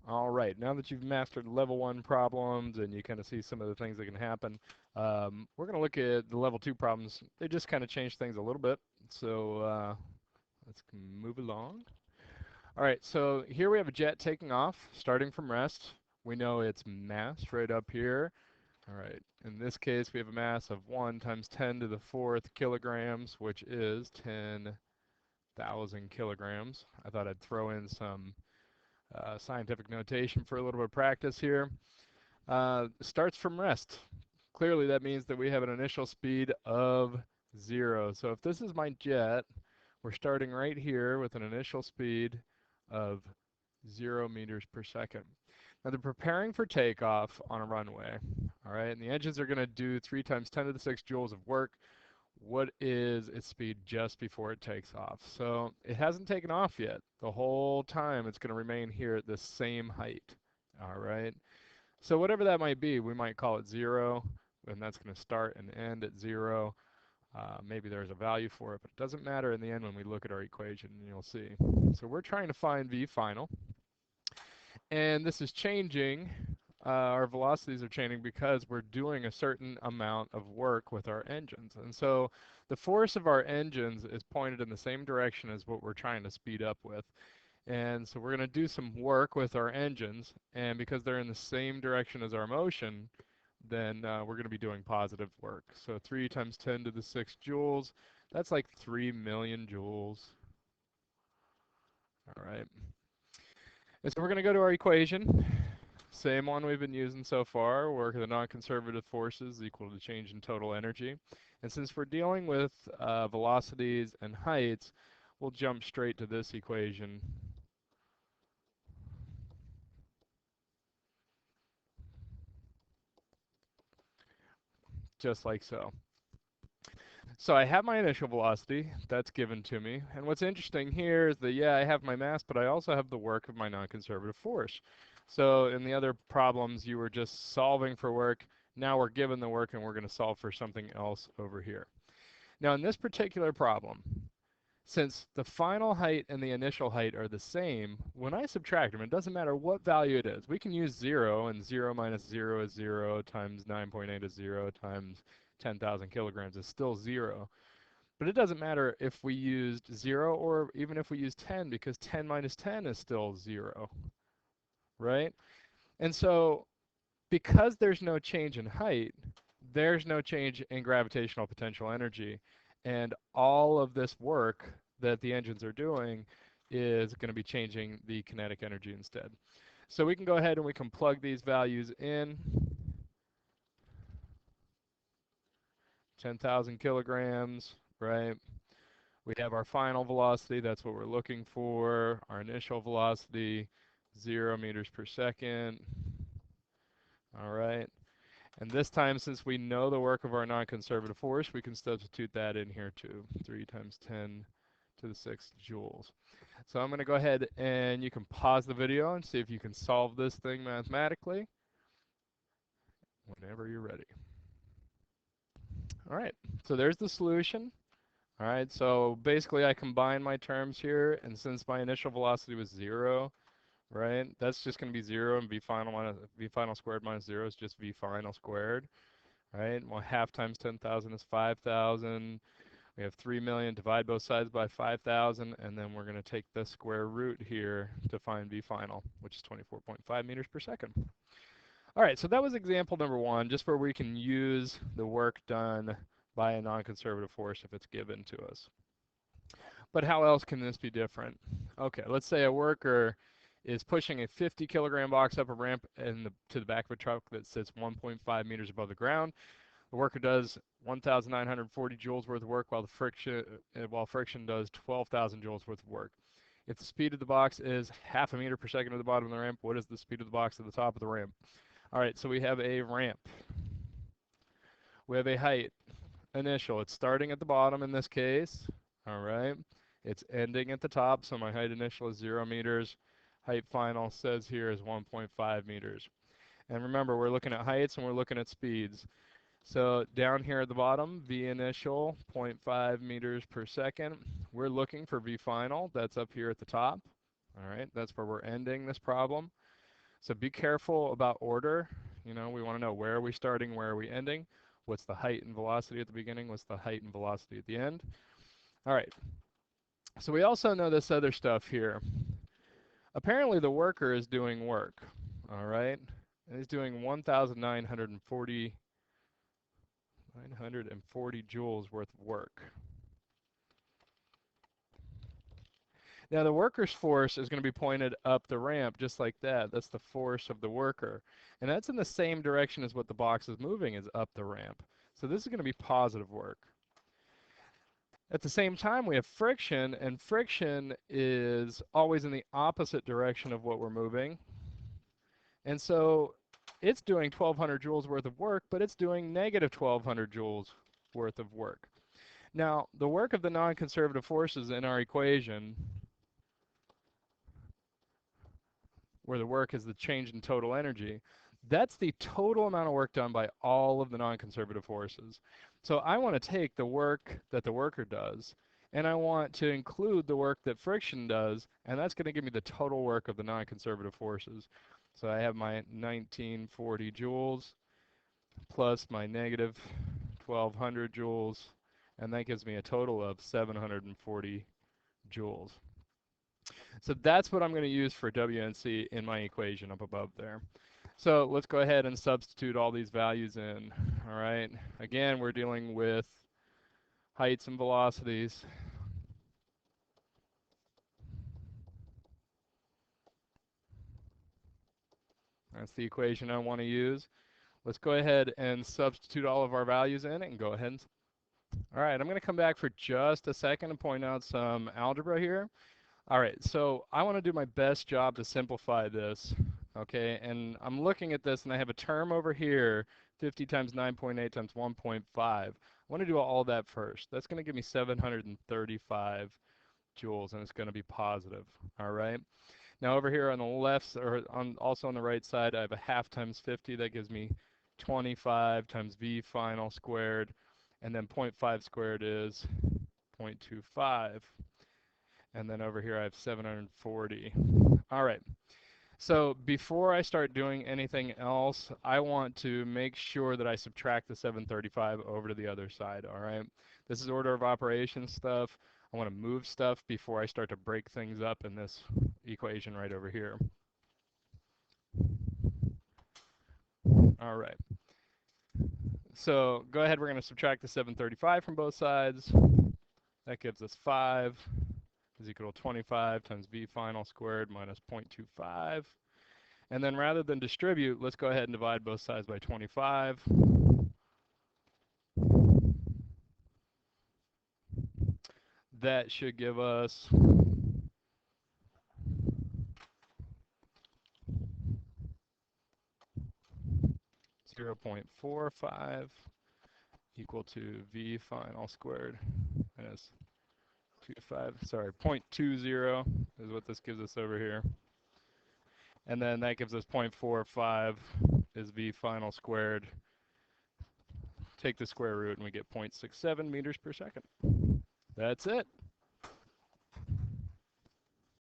All right, now that you've mastered level 1 problems and you kind of see some of the things that can happen, we're going to look at the level 2 problems. They just kind of change things a little bit. So let's move along. All right, so here we have a jet taking off, starting from rest. We know it's mass right up here. All right, in this case, we have a mass of 1 times 10 to the 4th kilograms, which is 10,000 kilograms. I thought I'd throw in some scientific notation for a little bit of practice here. Starts from rest. Clearly, that means that we have an initial speed of 0. So if this is my jet, we're starting right here with an initial speed of 0 meters per second. Now they're preparing for takeoff on a runway, all right, and the engines are going to do 3 times 10 to the 6 joules of work. What is its speed just before it takes off? So it hasn't taken off yet. The whole time it's going to remain here at the same height, all right? So whatever that might be, we might call it 0, and that's going to start and end at 0. Maybe there's a value for it, but it doesn't matter in the end when we look at our equation, and you'll see. So we're trying to find v final. And this is changing, our velocities are changing because we're doing a certain amount of work with our engines. And so the force of our engines is pointed in the same direction as what we're trying to speed up with. And so we're going to do some work with our engines, and because they're in the same direction as our motion, then we're going to be doing positive work. So 3 times 10 to the 6 joules, that's like 3 million joules. All right. And so we're going to go to our equation. Same one we've been using so far, where the non-conservative forces equal to change in total energy. And since we're dealing with velocities and heights, we'll jump straight to this equation. Just like so. So I have my initial velocity, that's given to me. And what's interesting here is that, yeah, I have my mass, but I also have the work of my non-conservative force. So in the other problems, you were just solving for work. Now we're given the work and we're going to solve for something else over here. Now in this particular problem, since the final height and the initial height are the same, when I subtract them, it doesn't matter what value it is. We can use 0, and 0 minus 0 is 0, times 9.8 is 0, times 10,000 kilograms is still 0. But it doesn't matter if we used 0 or even if we used 10, because 10 minus 10 is still 0, right? And so because there's no change in height, there's no change in gravitational potential energy. And all of this work that the engines are doing is going to be changing the kinetic energy instead. So we can go ahead and we can plug these values in. 10,000 kilograms, right? We have our final velocity, that's what we're looking for. Our initial velocity, 0 meters per second. All right. And this time, since we know the work of our non-conservative force, we can substitute that in here too. 3 times 10 to the 6 joules. So I'm going to go ahead and you can pause the video and see if you can solve this thing mathematically whenever you're ready. All right, so there's the solution. All right, so basically I combine my terms here, and since my initial velocity was 0, right, that's just going to be 0, and v final squared minus 0 is just v final squared. Right? Well, half times 10,000 is 5,000. We have 3 million, divide both sides by 5,000, and then we're going to take the square root here to find v final, which is 24.5 meters per second. All right, so that was example number 1, just where we can use the work done by a non-conservative force if it's given to us. But how else can this be different? Okay, let's say a worker is pushing a 50 kilogram box up a ramp to the back of a truck that sits 1.5 meters above the ground. The worker does 1,940 joules worth of work while friction does 12,000 joules worth of work. If the speed of the box is half a meter per second at the bottom of the ramp, what is the speed of the box at the top of the ramp? All right, so we have a ramp. We have a height. Initial, it's starting at the bottom in this case. All right, it's ending at the top, so my height initial is 0 meters. Height final says here is 1.5 meters. And remember, we're looking at heights and we're looking at speeds. So down here at the bottom, v initial, 0.5 meters per second. We're looking for v final. That's up here at the top. All right, that's where we're ending this problem. So be careful about order. You know, we want to know where are we starting, where are we ending, what's the height and velocity at the beginning, what's the height and velocity at the end. All right, so we also know this other stuff here. Apparently the worker is doing work, all right? And he's doing 1,940 joules worth of work. Now the worker's force is going to be pointed up the ramp just like that. That's the force of the worker. And that's in the same direction as what the box is moving, is up the ramp. So this is going to be positive work. At the same time, we have friction, and friction is always in the opposite direction of what we're moving. And so it's doing 1,200 joules worth of work, but it's doing negative 1,200 joules worth of work. Now, the work of the non-conservative forces in our equation, where the work is the change in total energy, that's the total amount of work done by all of the non-conservative forces. So I want to take the work that the worker does, and I want to include the work that friction does, and that's going to give me the total work of the non-conservative forces. So I have my 1940 joules plus my negative 1,200 joules, and that gives me a total of 740 joules. So that's what I'm going to use for WNC in my equation up above there. So let's go ahead and substitute all these values in. All right. Again, we're dealing with heights and velocities. That's the equation I want to use. Let's go ahead and substitute all of our values in and go ahead and... All right, I'm going to come back for just a second and point out some algebra here. All right, so I want to do my best job to simplify this, okay? And I'm looking at this, and I have a term over here, 50 times 9.8 times 1.5. I want to do all that first. That's going to give me 735 joules, and it's going to be positive, all right? Now over here on the left, or also on the right side, I have a half times 50. That gives me 25 times V final squared, and then 0.5 squared is 0.25. And then over here I have 740. All right. So before I start doing anything else, I want to make sure that I subtract the 735 over to the other side, all right? This is order of operations stuff. I want to move stuff before I start to break things up in this equation right over here. All right. So go ahead, we're going to subtract the 735 from both sides. That gives us 5 is equal to 25 times V final squared minus 0.25. And then rather than distribute, let's go ahead and divide both sides by 25. That should give us 0.45 equal to V final squared minus 25, sorry, 0.20 is what this gives us over here. And then that gives us 0.45 is V final squared. Take the square root and we get 0.67 meters per second. That's it.